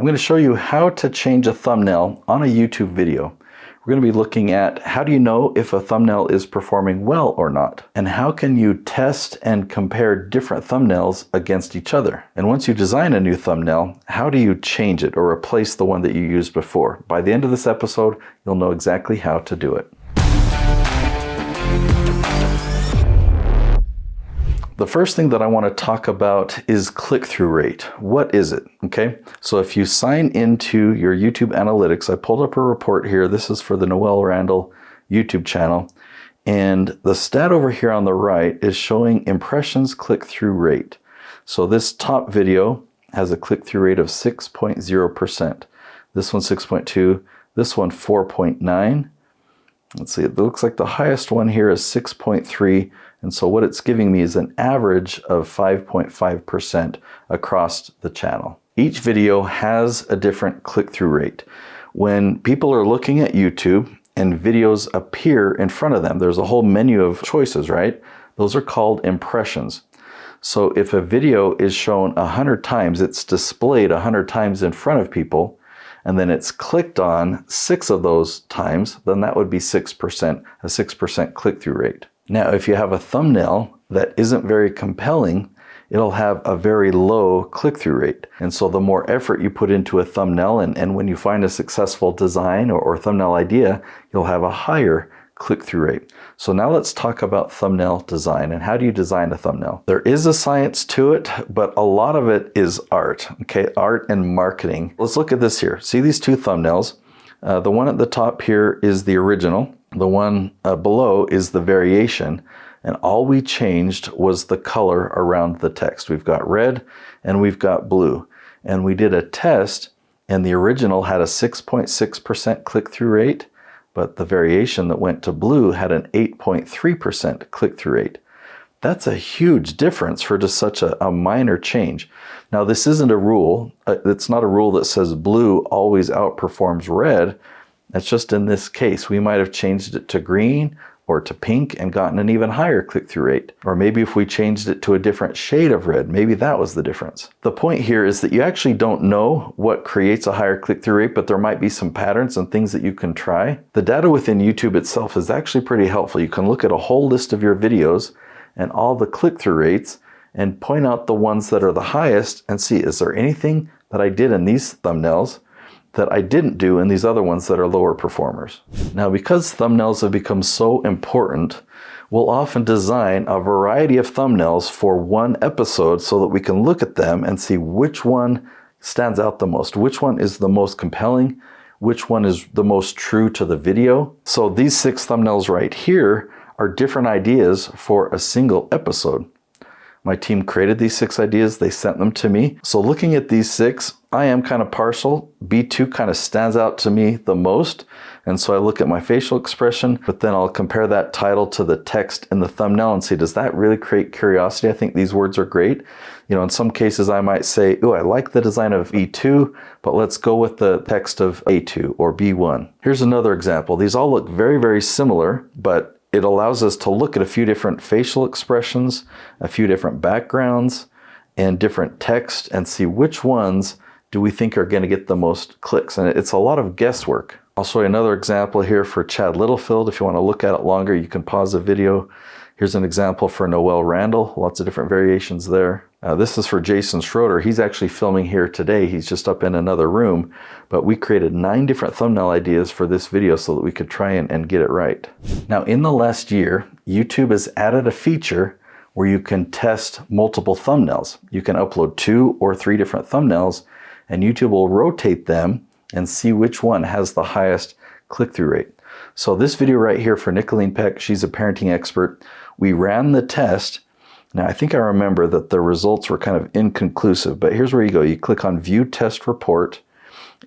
I'm going to show you how to change a thumbnail on a YouTube video. We're going to be looking at how do you know if a thumbnail is performing well or not, and how can you test and compare different thumbnails against each other. And once you design a new thumbnail, how do you change it or replace the one that you used before? By the end of this episode, you'll know exactly how to do it. The first thing that I want to talk about is click-through rate. What is it? Okay, so if you sign into your YouTube analytics, I pulled up a report here. This is for the Noel Randall YouTube channel. And the stat over here on the right is showing impressions click-through rate. So this top video has a click-through rate of 6.0%. This one 6.2, this one 4.9. Let's see, it looks like the highest one here is 6.3. And so what it's giving me is an average of 5.5% across the channel. Each video has a different click-through rate. When people are looking at YouTube and videos appear in front of them, there's a whole menu of choices, right? Those are called impressions. So if a video is shown 100 times, it's displayed 100 times in front of people, and then it's clicked on 6 of those times, then that would be 6%, a 6% click-through rate. Now, if you have a thumbnail that isn't very compelling, it'll have a very low click-through rate. And so the more effort you put into a thumbnail, and when you find a successful design or thumbnail idea, you'll have a higher click-through rate. So now let's talk about thumbnail design and how do you design a thumbnail. There is a science to it, but a lot of it is art, okay? Art and marketing. Let's look at this here. See these two thumbnails? The one at the top here is the original. The one below is the variation, and all we changed was the color around the text. We've got red and we've got blue, and we did a test, and the original had a 6.6% click-through rate, but the variation that went to blue had an 8.3% click-through rate. That's a huge difference for just such a minor change. Now, this isn't a rule. It's not a rule that says blue always outperforms red. That's just in this case. We might have changed it to green or to pink and gotten an even higher click-through rate. Or maybe if we changed it to a different shade of red, maybe that was the difference. The point here is that you actually don't know what creates a higher click-through rate, but there might be some patterns and things that you can try. The data within YouTube itself is actually pretty helpful. You can look at a whole list of your videos and all the click-through rates and point out the ones that are the highest and see, is there anything that I did in these thumbnails that I didn't do in these other ones that are lower performers. Now, because thumbnails have become so important, we'll often design a variety of thumbnails for one episode so that we can look at them and see which one stands out the most, which one is the most compelling, which one is the most true to the video. So these 6 thumbnails right here are different ideas for a single episode. My team created these 6 ideas, they sent them to me. So looking at these 6, I am kind of partial. B2 kind of stands out to me the most. And so I look at my facial expression, but then I'll compare that title to the text in the thumbnail and see, does that really create curiosity? I think these words are great. You know, in some cases I might say, oh, I like the design of E2, but let's go with the text of A2 or B1. Here's another example. These all look very, very similar, but it allows us to look at a few different facial expressions, a few different backgrounds, and different text and see which ones do we think are going to get the most clicks. And it's a lot of guesswork. I'll show you another example here for Chad Littlefield. If you want to look at it longer, you can pause the video. Here's an example for Noel Randall. Lots of different variations there. This is for Jason Schroeder. He's actually filming here today. He's just up in another room. But we created 9 different thumbnail ideas for this video so that we could try and get it right. Now, in the last year, YouTube has added a feature where you can test multiple thumbnails. You can upload 2 or 3 different thumbnails, and YouTube will rotate them and see which one has the highest click-through rate. So this video right here for Nicolene Peck, she's a parenting expert. We ran the test. Now, I think I remember that the results were kind of inconclusive, but here's where you go. You click on View Test Report,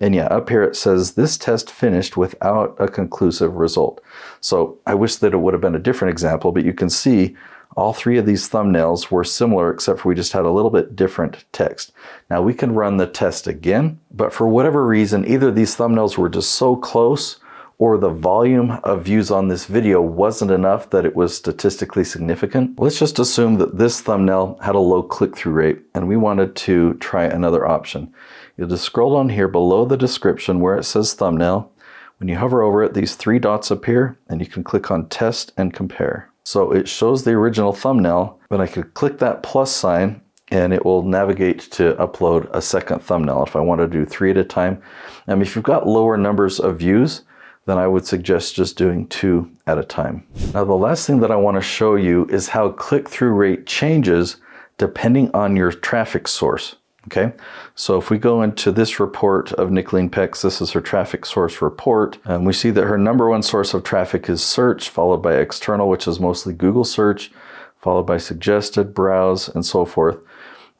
and yeah, up here it says this test finished without a conclusive result. So I wish that it would have been a different example, but you can see all 3 of these thumbnails were similar, except for we just had a little bit different text. Now we can run the test again, but for whatever reason, either these thumbnails were just so close or the volume of views on this video wasn't enough that it was statistically significant. Let's just assume that this thumbnail had a low click-through rate and we wanted to try another option. You'll just scroll down here below the description where it says thumbnail. When you hover over it, these three dots appear and you can click on test and compare. So it shows the original thumbnail, but I could click that plus sign and it will navigate to upload a second thumbnail if I want to do 3 at a time. If you've got lower numbers of views, then I would suggest just doing 2 at a time. Now, the last thing that I want to show you is how click-through rate changes depending on your traffic source. Okay, so if we go into this report of Nicolene Pex, this is her traffic source report, and we see that her number one source of traffic is search, followed by external, which is mostly Google search, followed by suggested, browse, and so forth.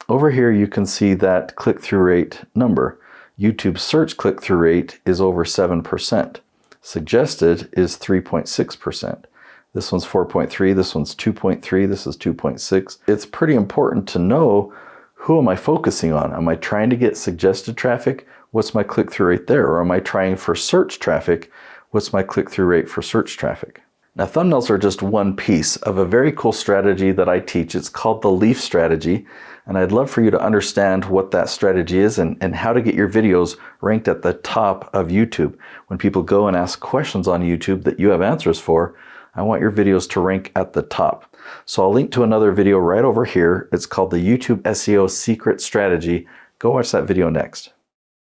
Over here, you can see that click-through rate number. YouTube search click-through rate is over 7%. Suggested is 3.6%. This one's 4.3, this one's 2.3, this is 2.6. It's pretty important to know, who am I focusing on? Am I trying to get suggested traffic? What's my click-through rate there? Or am I trying for search traffic? What's my click-through rate for search traffic? Now, thumbnails are just one piece of a very cool strategy that I teach. It's called the leaf strategy. And I'd love for you to understand what that strategy is and how to get your videos ranked at the top of YouTube. When people go and ask questions on YouTube that you have answers for, I want your videos to rank at the top. So I'll link to another video right over here. It's called the YouTube SEO Secret Strategy. Go watch that video next.